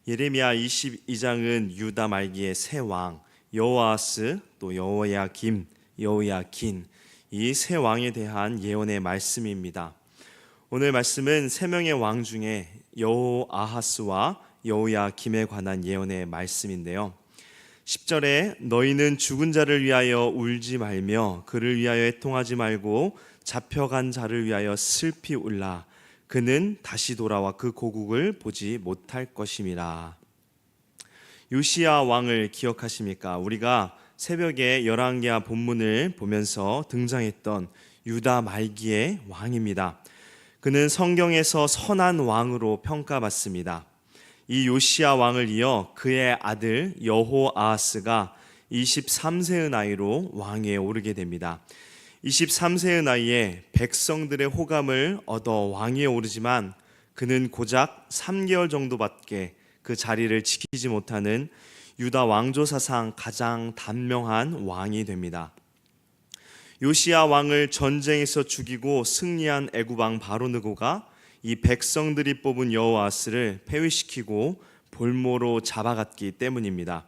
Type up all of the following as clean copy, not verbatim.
예레미야 22장은 유다 말기의 새 왕 여호아스, 또 여호야김, 여호야긴 이 새 왕에 대한 예언의 말씀입니다. 오늘 말씀은 세 명의 왕 중에 여호아하스와 여호야김에 관한 예언의 말씀인데요. 10절에 너희는 죽은 자를 위하여 울지 말며 그를 위하여 애통하지 말고 잡혀간 자를 위하여 슬피 울라. 그는 다시 돌아와 그 고국을 보지 못할 것임이라. 요시야 왕을 기억하십니까? 우리가 새벽에 열왕기하 본문을 보면서 등장했던 유다 말기의 왕입니다. 그는 성경에서 선한 왕으로 평가받습니다. 이 요시야 왕을 이어 그의 아들 여호아하스가 23세의 나이로 왕위에 오르게 됩니다. 23세의 나이에 백성들의 호감을 얻어 왕위에 오르지만 그는 고작 3개월 정도밖에 그 자리를 지키지 못하는 유다 왕조 사상 가장 단명한 왕이 됩니다. 요시야 왕을 전쟁에서 죽이고 승리한 애굽 왕 바로느고가 이 백성들이 뽑은 여호아스를 폐위시키고 볼모로 잡아갔기 때문입니다.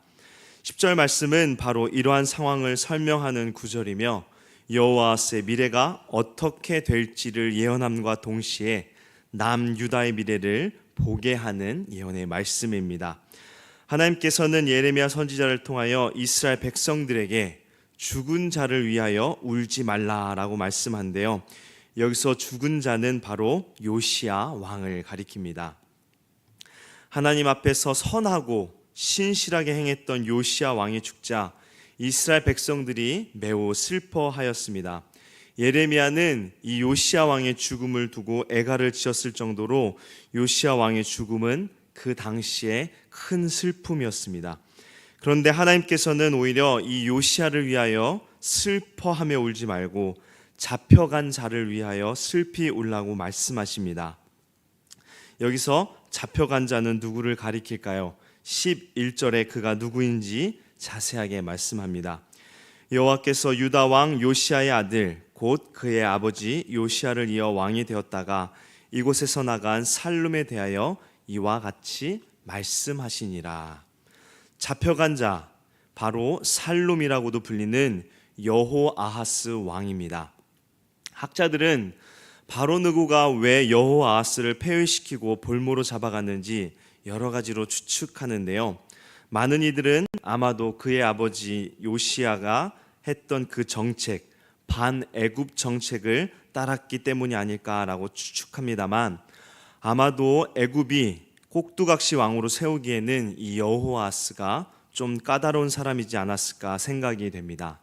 10절 말씀은 바로 이러한 상황을 설명하는 구절이며 여호아스의 미래가 어떻게 될지를 예언함과 동시에 남유다의 미래를 보게 하는 예언의 말씀입니다. 하나님께서는 예레미야 선지자를 통하여 이스라엘 백성들에게 죽은 자를 위하여 울지 말라라고 말씀한데요. 여기서 죽은 자는 바로 요시야 왕을 가리킵니다. 하나님 앞에서 선하고 신실하게 행했던 요시야 왕이 죽자 이스라엘 백성들이 매우 슬퍼하였습니다. 예레미야는 이 요시야 왕의 죽음을 두고 애가를 지었을 정도로 요시야 왕의 죽음은 그 당시에 큰 슬픔이었습니다. 그런데 하나님께서는 오히려 이 요시야를 위하여 슬퍼하며 울지 말고 잡혀간 자를 위하여 슬피 울라고 말씀하십니다. 여기서 잡혀간 자는 누구를 가리킬까요? 11절에 그가 누구인지 자세하게 말씀합니다. 여호와께서 유다 왕 요시야의 아들 곧 그의 아버지 요시야를 이어 왕이 되었다가 이곳에서 나간 살룸에 대하여 이와 같이 말씀하시니라. 잡혀간 자 바로 살룸이라고도 불리는 여호아하스 왕입니다. 학자들은 바로느고가 왜 여호아하스를 폐위시키고 볼모로 잡아갔는지 여러 가지로 추측하는데요. 많은 이들은 아마도 그의 아버지 요시야가 했던 그 정책, 반애굽 정책을 따랐기 때문이 아닐까라고 추측합니다만 아마도 애굽이 꼭두각시 왕으로 세우기에는 이 여호아하스가 좀 까다로운 사람이지 않았을까 생각이 됩니다.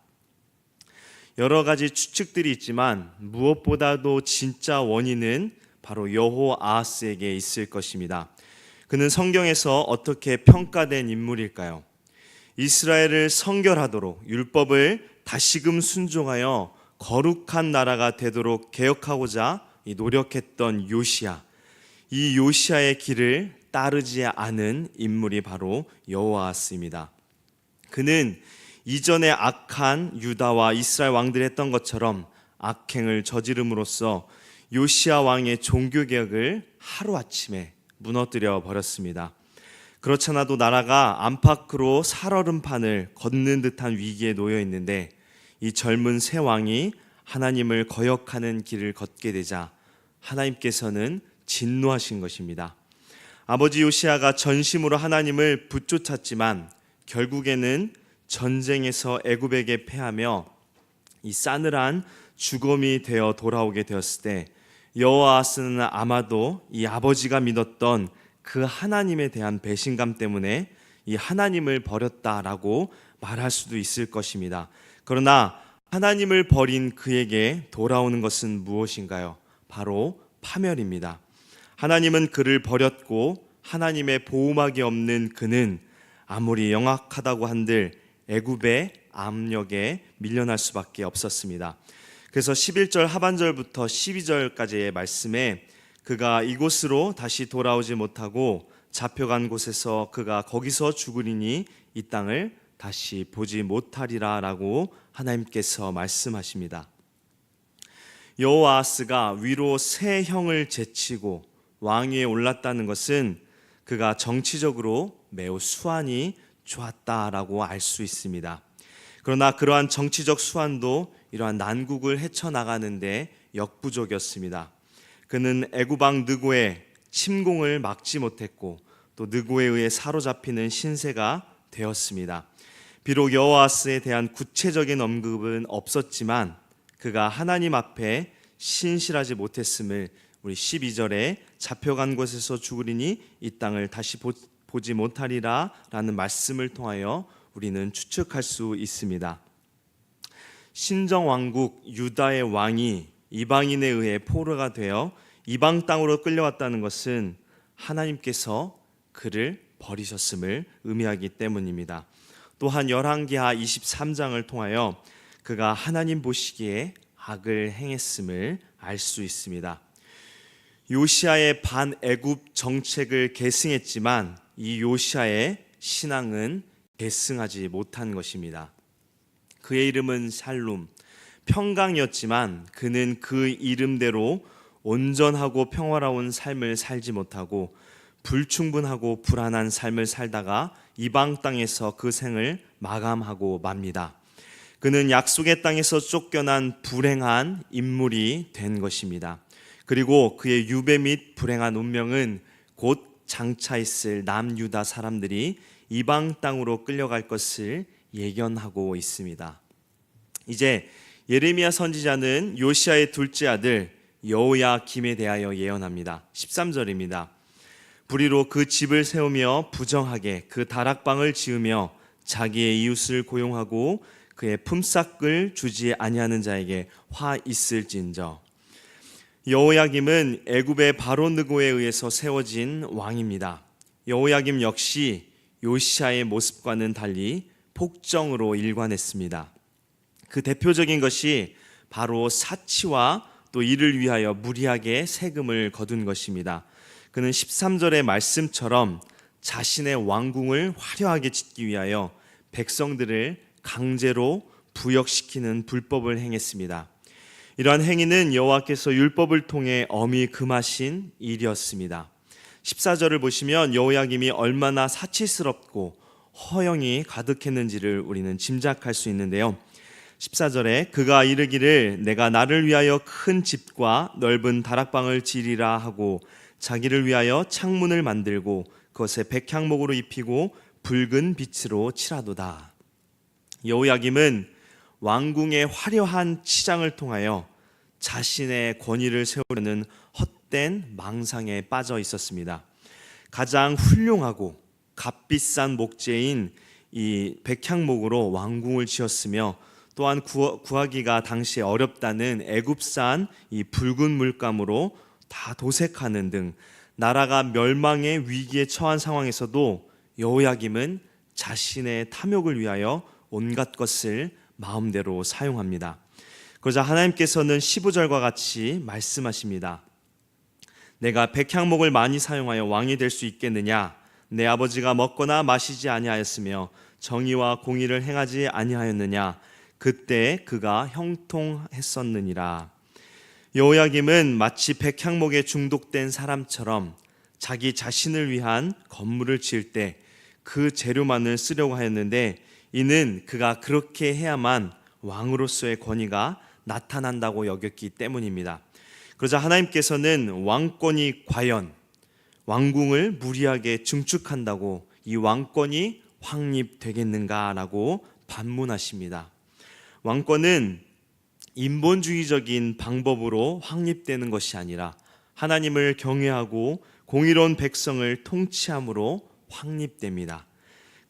여러 가지 추측들이 있지만 무엇보다도 진짜 원인은 바로 여호아하스에게 있을 것입니다. 그는 성경에서 어떻게 평가된 인물일까요? 이스라엘을 성결하도록 율법을 다시금 순종하여 거룩한 나라가 되도록 개혁하고자 노력했던 요시야. 이 요시야의 길을 따르지 않은 인물이 바로 여호아하스입니다. 그는 이전에 악한 유다와 이스라엘 왕들이 했던 것처럼 악행을 저지름으로써 요시야 왕의 종교개혁을 하루아침에 무너뜨려 버렸습니다. 그렇잖아도 나라가 안팎으로 살얼음판을 걷는 듯한 위기에 놓여 있는데 이 젊은 새 왕이 하나님을 거역하는 길을 걷게 되자 하나님께서는 진노하신 것입니다. 아버지 요시야가 전심으로 하나님을 붙쫓았지만 결국에는 전쟁에서 애굽에게 패하며 이 싸늘한 죽음이 되어 돌아오게 되었을 때 여호아하스는 아마도 이 아버지가 믿었던 그 하나님에 대한 배신감 때문에 이 하나님을 버렸다라고 말할 수도 있을 것입니다. 그러나 하나님을 버린 그에게 돌아오는 것은 무엇인가요? 바로 파멸입니다. 하나님은 그를 버렸고 하나님의 보호막이 없는 그는 아무리 영악하다고 한들 애굽의 압력에 밀려날 수밖에 없었습니다. 그래서 11절 하반절부터 12절까지의 말씀에 그가 이곳으로 다시 돌아오지 못하고 잡혀간 곳에서 그가 거기서 죽으리니 이 땅을 다시 보지 못하리라 라고 하나님께서 말씀하십니다. 여호아하스가 위로 세 형을 제치고 왕위에 올랐다는 것은 그가 정치적으로 매우 수완이 좋았다라고 알 수 있습니다. 그러나 그러한 정치적 수완도 이러한 난국을 헤쳐나가는데 역부족이었습니다. 그는 애굽 왕 느고의 침공을 막지 못했고 또 느고에 의해 사로잡히는 신세가 되었습니다. 비록 여호아스에 대한 구체적인 언급은 없었지만 그가 하나님 앞에 신실하지 못했음을 우리 12절에 잡혀간 곳에서 죽으리니 이 땅을 다시 보지 못하리라 라는 말씀을 통하여 우리는 추측할 수 있습니다. 신정왕국 유다의 왕이 이방인에 의해 포로가 되어 이방 땅으로 끌려왔다는 것은 하나님께서 그를 버리셨음을 의미하기 때문입니다. 또한 열왕기하 23장을 통하여 그가 하나님 보시기에 악을 행했음을 알 수 있습니다. 요시아의 반애굽 정책을 계승했지만 이 요시아의 신앙은 계승하지 못한 것입니다. 그의 이름은 샬룸, 평강이었지만 그는 그 이름대로 온전하고 평화로운 삶을 살지 못하고 불충분하고 불안한 삶을 살다가 이방 땅에서 그 생을 마감하고 맙니다. 그는 약속의 땅에서 쫓겨난 불행한 인물이 된 것입니다. 그리고 그의 유배 및 불행한 운명은 곧 장차 있을 남유다 사람들이 이방 땅으로 끌려갈 것을 예견하고 있습니다. 이제 예레미야 선지자는 요시아의 둘째 아들 여호야김에 대하여 예언합니다. 13절입니다. 불의로 그 집을 세우며 부정하게 그 다락방을 지으며 자기의 이웃을 고용하고 그의 품삯을 주지 아니하는 자에게 화 있을진저. 여호야김은 애굽의 바로 느고에 의해서 세워진 왕입니다. 여호야김 역시 요시아의 모습과는 달리 폭정으로 일관했습니다. 그 대표적인 것이 바로 사치와 또 이를 위하여 무리하게 세금을 거둔 것입니다. 그는 13절의 말씀처럼 자신의 왕궁을 화려하게 짓기 위하여 백성들을 강제로 부역시키는 불법을 행했습니다. 이러한 행위는 여호와께서 율법을 통해 엄히 금하신 일이었습니다. 14절을 보시면 여호야김이 얼마나 사치스럽고 허영이 가득했는지를 우리는 짐작할 수 있는데요. 14절에 그가 이르기를 내가 나를 위하여 큰 집과 넓은 다락방을 지리라 하고 자기를 위하여 창문을 만들고 그것에 백향목으로 입히고 붉은 빛으로 칠하도다. 여호야김은 왕궁의 화려한 치장을 통하여 자신의 권위를 세우려는 헛된 망상에 빠져 있었습니다. 가장 훌륭하고 값비싼 목재인 이 백향목으로 왕궁을 지었으며 또한 구하기가 당시에 어렵다는 애굽산 이 붉은 물감으로 다 도색하는 등 나라가 멸망의 위기에 처한 상황에서도 여호야김은 자신의 탐욕을 위하여 온갖 것을 마음대로 사용합니다. 그러자 하나님께서는 15절과 같이 말씀하십니다. 내가 백향목을 많이 사용하여 왕이 될 수 있겠느냐? 내 아버지가 먹거나 마시지 아니하였으며 정의와 공의를 행하지 아니하였느냐? 그때 그가 형통했었느니라. 여호야김은 마치 백향목에 중독된 사람처럼 자기 자신을 위한 건물을 지을 때 그 재료만을 쓰려고 하였는데 이는 그가 그렇게 해야만 왕으로서의 권위가 나타난다고 여겼기 때문입니다. 그러자 하나님께서는 왕권이 과연 왕궁을 무리하게 증축한다고 이 왕권이 확립되겠는가라고 반문하십니다. 왕권은 인본주의적인 방법으로 확립되는 것이 아니라 하나님을 경외하고 공의로운 백성을 통치함으로 확립됩니다.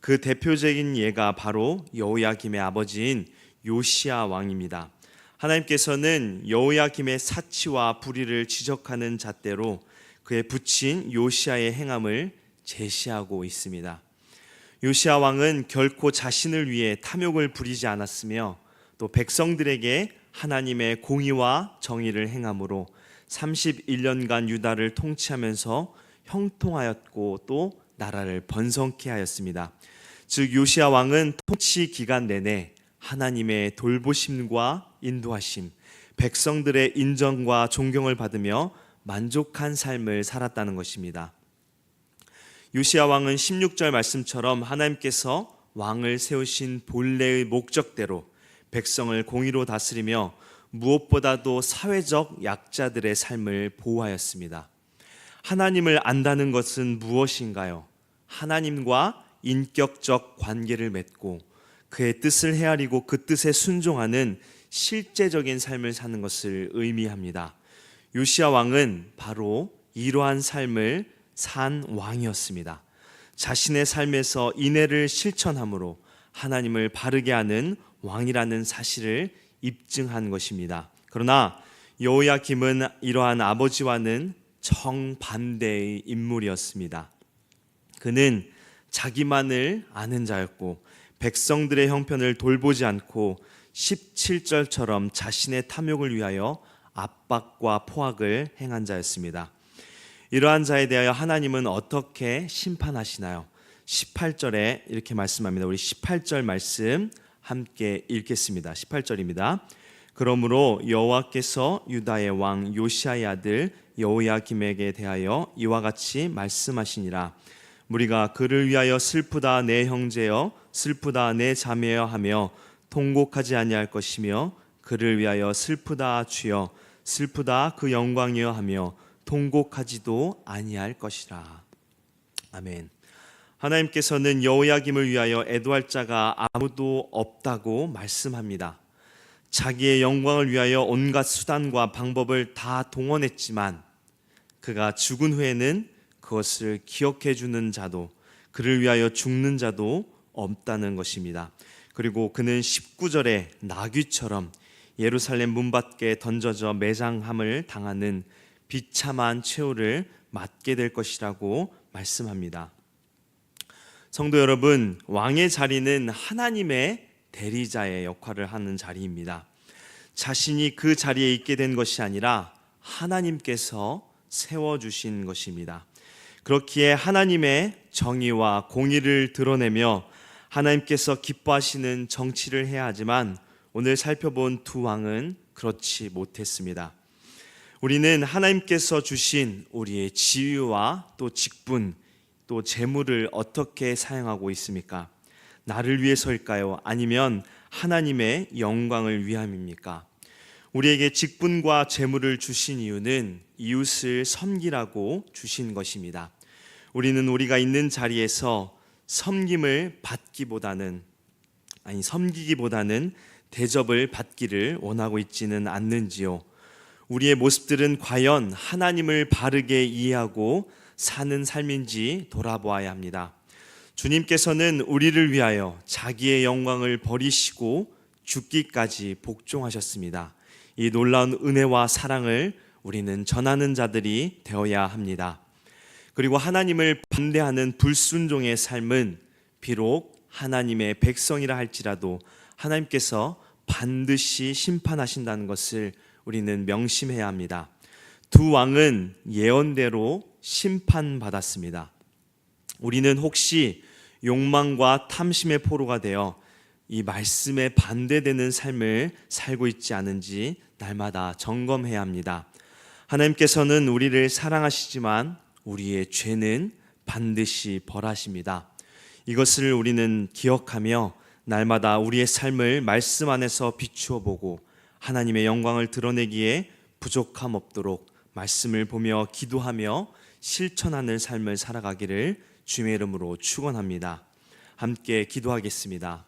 그 대표적인 예가 바로 여호야김의 아버지인 요시야 왕입니다. 하나님께서는 여호야김의 사치와 불의를 지적하는 잣대로 그의 부친 요시야의 행함을 제시하고 있습니다. 요시야 왕은 결코 자신을 위해 탐욕을 부리지 않았으며 또 백성들에게 하나님의 공의와 정의를 행함으로 31년간 유다를 통치하면서 형통하였고 또 나라를 번성케 하였습니다. 즉 요시야 왕은 통치 기간 내내 하나님의 돌보심과 인도하심, 백성들의 인정과 존경을 받으며 만족한 삶을 살았다는 것입니다. 요시야 왕은 16절 말씀처럼 하나님께서 왕을 세우신 본래의 목적대로 백성을 공의로 다스리며 무엇보다도 사회적 약자들의 삶을 보호하였습니다. 하나님을 안다는 것은 무엇인가요? 하나님과 인격적 관계를 맺고 그의 뜻을 헤아리고 그 뜻에 순종하는 실제적인 삶을 사는 것을 의미합니다. 요시야 왕은 바로 이러한 삶을 산 왕이었습니다. 자신의 삶에서 인애를 실천함으로 하나님을 바르게 하는 왕이라는 사실을 입증한 것입니다. 그러나 여호야김은 이러한 아버지와는 정반대의 인물이었습니다. 그는 자기만을 아는 자였고 백성들의 형편을 돌보지 않고 17절처럼 자신의 탐욕을 위하여 압박과 포악을 행한 자였습니다. 이러한 자에 대하여 하나님은 어떻게 심판하시나요? 18절에 이렇게 말씀합니다. 우리 18절 말씀 함께 읽겠습니다. 18절입니다. 그러므로 여호와께서 유다의 왕 요시야의 아들 여호야김에게 대하여 이와 같이 말씀하시니라. 무리가 그를 위하여 슬프다 내 형제여, 슬프다 내 자매여 하며 통곡하지 아니할 것이며 그를 위하여 슬프다 주여, 슬프다 그 영광이여 하며 통곡하지도 아니할 것이라. 아멘. 하나님께서는 여호야김을 위하여 애도할 자가 아무도 없다고 말씀합니다. 자기의 영광을 위하여 온갖 수단과 방법을 다 동원했지만 그가 죽은 후에는 그것을 기억해 주는 자도, 그를 위하여 죽는 자도 없다는 것입니다. 그리고 그는 19절에 나귀처럼 예루살렘 문 밖에 던져져 매장함을 당하는 비참한 최후를 맞게 될 것이라고 말씀합니다. 성도 여러분, 왕의 자리는 하나님의 대리자의 역할을 하는 자리입니다. 자신이 그 자리에 있게 된 것이 아니라 하나님께서 세워주신 것입니다. 그렇기에 하나님의 정의와 공의를 드러내며 하나님께서 기뻐하시는 정치를 해야 하지만 오늘 살펴본 두 왕은 그렇지 못했습니다. 우리는 하나님께서 주신 우리의 지위와 또 직분, 또 재물을 어떻게 사용하고 있습니까? 나를 위해서일까요? 아니면 하나님의 영광을 위함입니까? 우리에게 직분과 재물을 주신 이유는 이웃을 섬기라고 주신 것입니다. 우리는 우리가 있는 자리에서 섬기기보다는 대접을 받기를 원하고 있지는 않는지요. 우리의 모습들은 과연 하나님을 바르게 이해하고 사는 삶인지 돌아보아야 합니다. 주님께서는 우리를 위하여 자기의 영광을 버리시고 죽기까지 복종하셨습니다. 이 놀라운 은혜와 사랑을 우리는 전하는 자들이 되어야 합니다. 그리고 하나님을 반대하는 불순종의 삶은 비록 하나님의 백성이라 할지라도 하나님께서 반드시 심판하신다는 것을 우리는 명심해야 합니다. 두 왕은 예언대로 심판받았습니다. 우리는 혹시 욕망과 탐심의 포로가 되어 이 말씀에 반대되는 삶을 살고 있지 않은지 날마다 점검해야 합니다. 하나님께서는 우리를 사랑하시지만 우리의 죄는 반드시 벌하십니다. 이것을 우리는 기억하며 날마다 우리의 삶을 말씀 안에서 비추어 보고 하나님의 영광을 드러내기에 부족함 없도록 말씀을 보며 기도하며 실천하는 삶을 살아가기를 주님의 이름으로 축원합니다. 함께 기도하겠습니다.